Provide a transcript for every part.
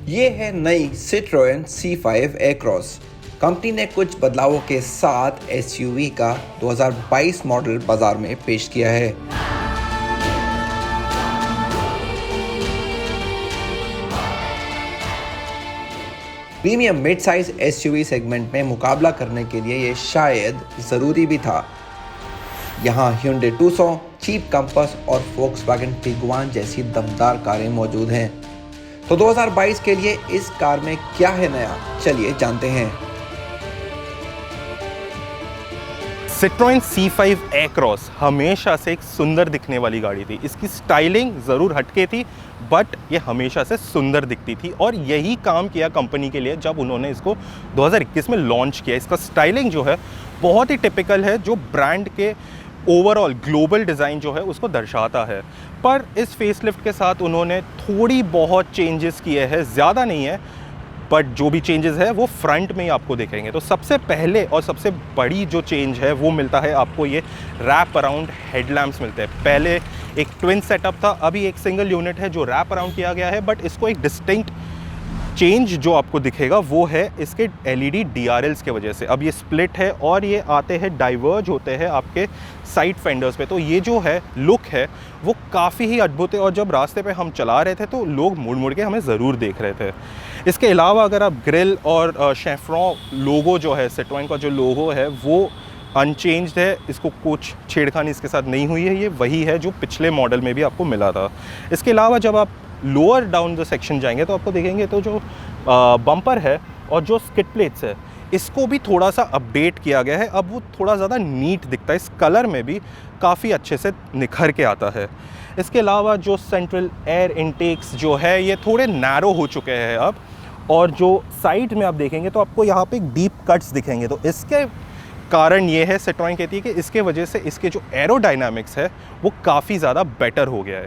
ये है नई Citroen C5 Aircross। कंपनी ने कुछ बदलावों के साथ एसयूवी का 2022 मॉडल बाजार में पेश किया है। Premium mid size SUV segment में मुकाबला करने के लिए ये शायद ज़रूरी भी था। यहाँ Hyundai Tucson, Jeep Compass और Volkswagen Tiguan जैसी दमदार कारें मौजूद हैं। तो 2022 के लिए इस कार में क्या है नया, चलिए जानते हैं। Citroen C5 Aircross हमेशा से एक सुंदर दिखने वाली गाड़ी थी। इसकी स्टाइलिंग ज़रूर हटके थी, बट ये हमेशा से सुंदर दिखती थी और यही काम किया कंपनी के लिए जब उन्होंने इसको 2021 में लॉन्च किया। इसका स्टाइलिंग जो है बहुत ही टिपिकल है, जो ब्रांड के ओवरऑल ग्लोबल डिज़ाइन जो है उसको दर्शाता है। पर इस फेसलिफ्ट के साथ उन्होंने थोड़ी बहुत चेंजेस किए हैं, ज़्यादा नहीं है, बट जो भी चेंजेस है वो फ्रंट में ही आपको दिखेंगे। तो सबसे पहले और सबसे बड़ी जो चेंज है वो मिलता है आपको, ये रैप अराउंड हेडलैम्प्स मिलते हैं। पहले एक ट्विन सेटअप था, अभी एक सिंगल यूनिट है जो रैप अराउंड किया गया है, बट इसको एक डिस्टिंक्ट चेंज जो आपको दिखेगा वो है इसके एलईडी डीआरएल्स के वजह से। अब ये स्प्लिट है और ये आते हैं, डाइवर्ज होते हैं आपके साइड फेंडर्स पे। तो ये जो है लुक है वो काफ़ी ही अद्भुत है और जब रास्ते पे हम चला रहे थे तो लोग मुड़ मुड़ के हमें ज़रूर देख रहे थे। इसके अलावा अगर आप ग्रिल और शेफ्रॉन लोगो जो है, Citroen का जो लोगो है वो अनचेंज्ड है, इसको कुछ छेड़खानी इसके साथ नहीं हुई है, ये वही है जो पिछले मॉडल में भी आपको मिला था। इसके अलावा जब आप लोअर डाउन द सेक्शन जाएंगे तो आपको देखेंगे तो जो बम्पर है और जो स्किड प्लेट्स है इसको भी थोड़ा सा अपडेट किया गया है। अब वो थोड़ा ज़्यादा नीट दिखता है, इस कलर में भी काफ़ी अच्छे से निखर के आता है। इसके अलावा जो सेंट्रल एयर इनटेक्स जो है ये थोड़े नैरो हो चुके हैं अब, और जो साइड में आप देखेंगे तो आपको यहाँ पे डीप कट्स दिखेंगे। तो इसके कारण ये है, Citroen कहती है कि इसके वजह से इसके जो एरोडायनामिक्स है वो काफ़ी ज़्यादा बेटर हो गया है।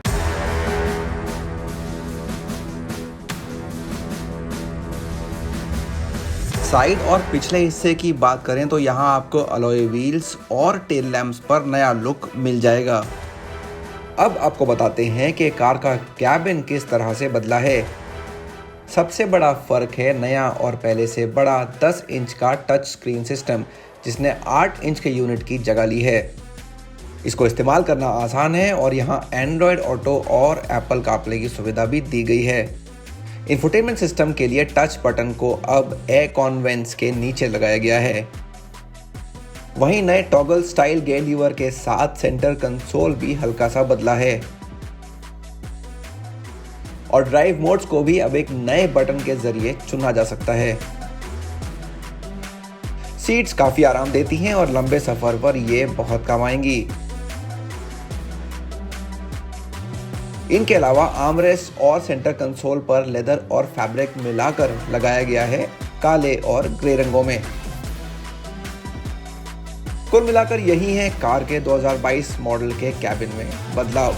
साइड और पिछले हिस्से की बात करें तो यहाँ आपको अलॉय व्हील्स और टेल लैंप्स पर नया लुक मिल जाएगा। अब आपको बताते हैं कि कार का कैबिन किस तरह से बदला है। सबसे बड़ा फ़र्क है नया और पहले से बड़ा 10 इंच का टच स्क्रीन सिस्टम, जिसने 8 इंच के यूनिट की जगह ली है। इसको इस्तेमाल करना आसान है और यहाँ एंड्रॉयड ऑटो और एप्पल कारप्ले की सुविधा भी दी गई है। इंफोटेनमेंट सिस्टम के लिए टच बटन को अब ए कॉन्वेंस के नीचे लगाया गया है। वहीं नए टॉगल स्टाइल गेयर लीवर के साथ सेंटर कंसोल भी हल्का सा बदला है और ड्राइव मोड्स को भी अब एक नए बटन के जरिए चुना जा सकता है। सीट्स काफी आराम देती हैं और लंबे सफर पर ये बहुत काम आएंगी। इनके अलावा आर्मरेस्ट और सेंटर कंसोल पर लेदर और फैब्रिक मिलाकर लगाया गया है, काले और ग्रे रंगों में। कुल मिलाकर यही है कार के 2022 मॉडल के कैबिन में बदलाव।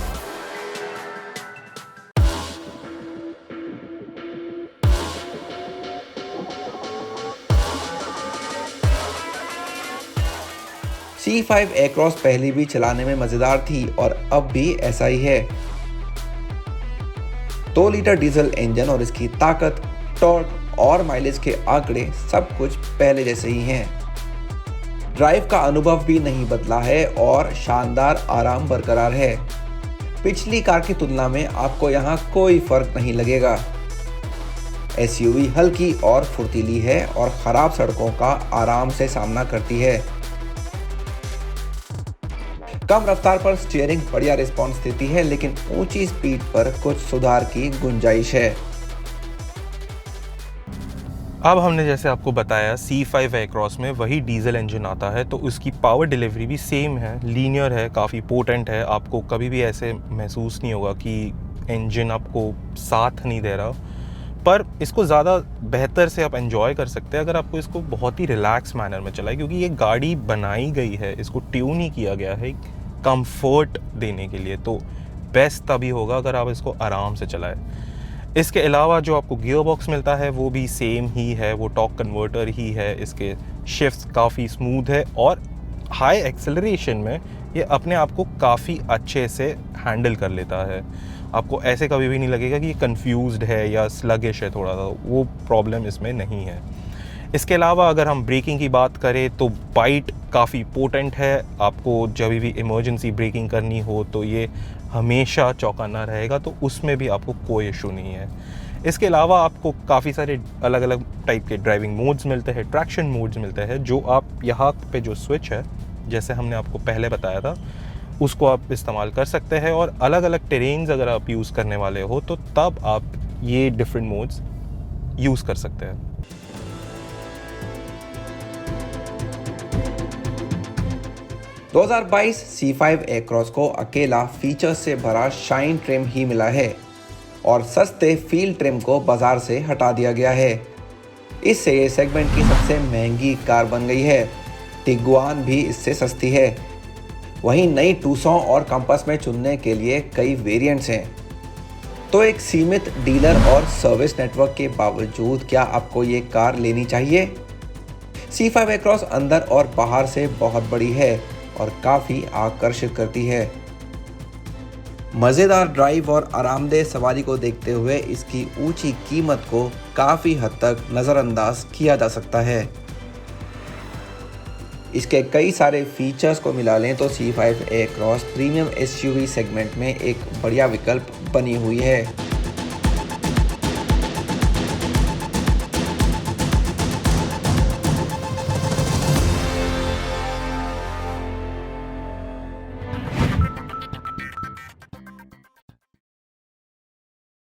C5 Aircross पहले भी चलाने में मजेदार थी और अब भी ऐसा ही है। 2 लीटर डीजल इंजन और इसकी ताकत, टॉर्क और माइलेज के आंकड़े सब कुछ पहले जैसे ही हैं। ड्राइव का अनुभव भी नहीं बदला है और शानदार आराम बरकरार है। पिछली कार की तुलना में आपको यहाँ कोई फर्क नहीं लगेगा। एसयूवी हल्की और फुर्तीली है और खराब सड़कों का आराम से सामना करती है। कम रफ्तार पर स्टीयरिंग बढ़िया रिस्पॉन्स देती है, लेकिन ऊंची स्पीड पर कुछ सुधार की गुंजाइश है। अब हमने जैसे आपको बताया C5 Aircross में वही डीजल इंजन आता है, तो उसकी पावर डिलीवरी भी सेम है, लीनियर है, काफ़ी पोटेंट है। आपको कभी भी ऐसे महसूस नहीं होगा कि इंजन आपको साथ नहीं दे रहा, पर इसको ज़्यादा बेहतर से आप एंजॉय कर सकते हैं अगर आपको इसको बहुत ही रिलैक्स मैनर में चलाए, क्योंकि ये गाड़ी बनाई गई है, इसको ट्यून ही किया गया है कंफर्ट देने के लिए। तो बेस्ट तभी होगा अगर आप इसको आराम से चलाएं। इसके अलावा जो आपको गियर बॉक्स मिलता है वो भी सेम ही है, वो टॉर्क कन्वर्टर ही है। इसके शिफ्ट्स काफ़ी स्मूथ है और हाई एक्सेलरेशन में ये अपने आप को काफ़ी अच्छे से हैंडल कर लेता है। आपको ऐसे कभी भी नहीं लगेगा कि ये कंफ्यूज्ड है या स्लगिश है थोड़ा सा, वो प्रॉब्लम इसमें नहीं है। इसके अलावा अगर हम ब्रेकिंग की बात करें तो बाइट काफ़ी पोटेंट है। आपको जब भी इमरजेंसी ब्रेकिंग करनी हो तो ये हमेशा चौकाना रहेगा, तो उसमें भी आपको कोई इशू नहीं है। इसके अलावा आपको काफ़ी सारे अलग अलग टाइप के ड्राइविंग मोड्स मिलते हैं, ट्रैक्शन मोड्स मिलते हैं, जो आप यहाँ पे जो स्विच है जैसे हमने आपको पहले बताया था उसको आप इस्तेमाल कर सकते हैं। और अलग अलग टेरेन्स अगर आप यूज़ करने वाले हो तो तब आप ये डिफरेंट मोड्स यूज़ कर सकते हैं। 2022 C5 एक्रॉस को अकेला फीचर्स से भरा शाइन ट्रिम ही मिला है और सस्ते फील ट्रिम को बाजार से हटा दिया गया है। इससे ये सेगमेंट की सबसे महंगी कार बन गई है। टिगुआन भी इससे सस्ती है। वहीं नई टूसॉन और कंपास में चुनने के लिए कई वेरिएंट्स हैं। तो एक सीमित डीलर और सर्विस नेटवर्क के बावजूद क्या आपको ये कार लेनी चाहिए? C5 एक्रॉस अंदर और बाहर से बहुत बड़ी है और काफ़ी आकर्षित करती है। मज़ेदार ड्राइव और आरामदेह सवारी को देखते हुए इसकी ऊंची कीमत को काफ़ी हद तक नज़रअंदाज किया जा सकता है। इसके कई सारे फीचर्स को मिला लें तो C5 across premium SUV segment में एक बढ़िया विकल्प बनी हुई है।